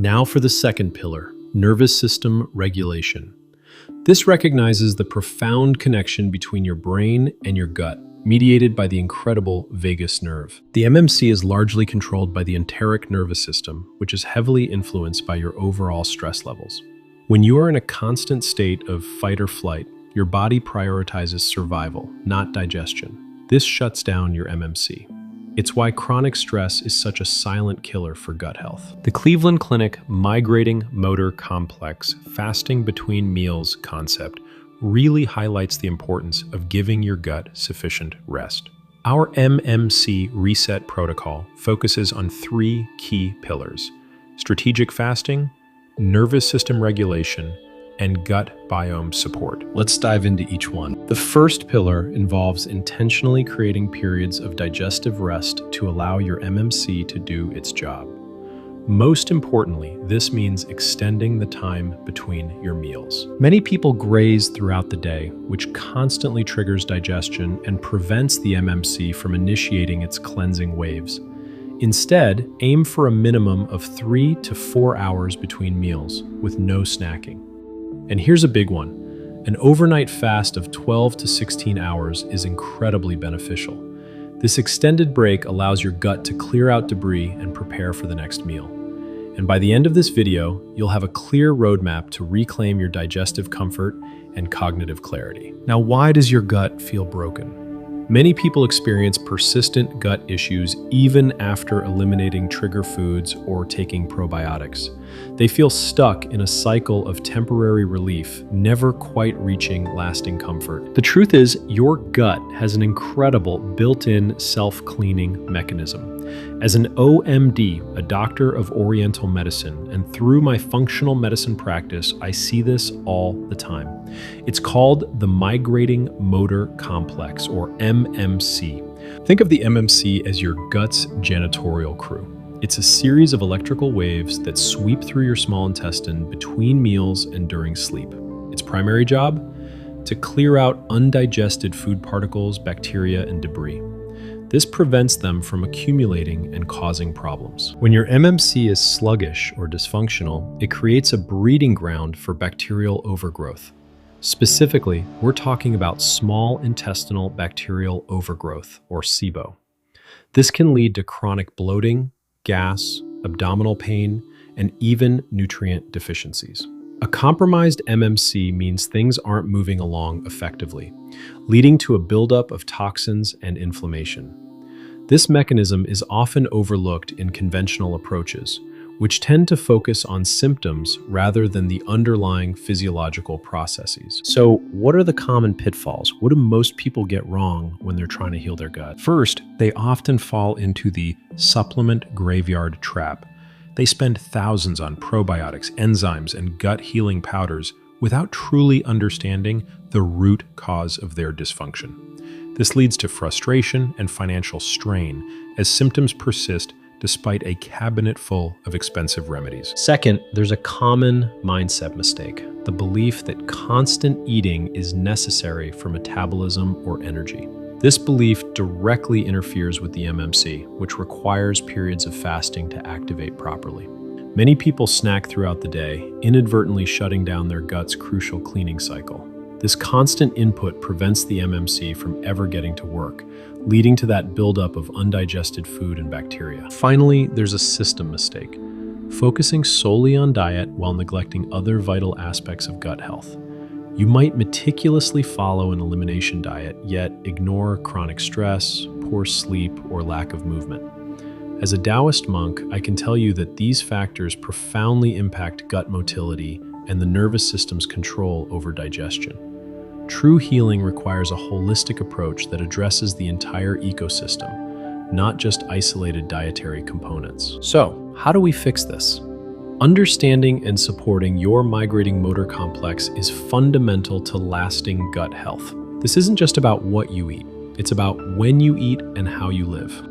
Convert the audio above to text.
Now for the second pillar, nervous system regulation. This recognizes the profound connection between your brain and your gut, mediated by the incredible vagus nerve. The MMC is largely controlled by the enteric nervous system, which is heavily influenced by your overall stress levels. When you are in a constant state of fight or flight, your body prioritizes survival, not digestion. This shuts down your MMC. It's why chronic stress is such a silent killer for gut health. The Cleveland Clinic Migrating Motor Complex fasting between meals concept really highlights the importance of giving your gut sufficient rest. Our MMC reset protocol focuses on 3 key pillars: strategic fasting, nervous system regulation, and gut biome support. Let's dive into each one. The first pillar involves intentionally creating periods of digestive rest to allow your MMC to do its job. Most importantly, this means extending the time between your meals. Many people graze throughout the day, which constantly triggers digestion and prevents the MMC from initiating its cleansing waves. Instead, aim for a minimum of 3 to 4 hours between meals, with no snacking. And here's a big one. An overnight fast of 12 to 16 hours is incredibly beneficial. This extended break allows your gut to clear out debris and prepare for the next meal. And by the end of this video, you'll have a clear roadmap to reclaim your digestive comfort and cognitive clarity. Now, why does your gut feel broken? Many people experience persistent gut issues even after eliminating trigger foods or taking probiotics. They feel stuck in a cycle of temporary relief, never quite reaching lasting comfort. The truth is, your gut has an incredible built-in self-cleaning mechanism. As an OMD, a doctor of Oriental medicine, and through my functional medicine practice, I see this all the time. It's called the Migrating Motor Complex, or MMC. Think of the MMC as your gut's janitorial crew. It's a series of electrical waves that sweep through your small intestine between meals and during sleep. Its primary job? To clear out undigested food particles, bacteria, and debris. This prevents them from accumulating and causing problems. When your MMC is sluggish or dysfunctional, it creates a breeding ground for bacterial overgrowth. Specifically, we're talking about small intestinal bacterial overgrowth, or SIBO. This can lead to chronic bloating, gas, abdominal pain, and even nutrient deficiencies. A compromised MMC means things aren't moving along effectively, leading to a buildup of toxins and inflammation. This mechanism is often overlooked in conventional approaches, which tend to focus on symptoms rather than the underlying physiological processes. So, what are the common pitfalls? What do most people get wrong when they're trying to heal their gut? First, they often fall into the supplement graveyard trap. They spend thousands on probiotics, enzymes, and gut healing powders without truly understanding the root cause of their dysfunction. This leads to frustration and financial strain as symptoms persist despite a cabinet full of expensive remedies. Second, there's a common mindset mistake, the belief that constant eating is necessary for metabolism or energy. This belief directly interferes with the MMC, which requires periods of fasting to activate properly. Many people snack throughout the day, inadvertently shutting down their gut's crucial cleaning cycle. This constant input prevents the MMC from ever getting to work, leading to that buildup of undigested food and bacteria. Finally, there's a system mistake, focusing solely on diet while neglecting other vital aspects of gut health. You might meticulously follow an elimination diet, yet ignore chronic stress, poor sleep, or lack of movement. As a Taoist monk, I can tell you that these factors profoundly impact gut motility and the nervous system's control over digestion. True healing requires a holistic approach that addresses the entire ecosystem, not just isolated dietary components. So, how do we fix this? Understanding and supporting your migrating motor complex is fundamental to lasting gut health. This isn't just about what you eat, it's about when you eat and how you live.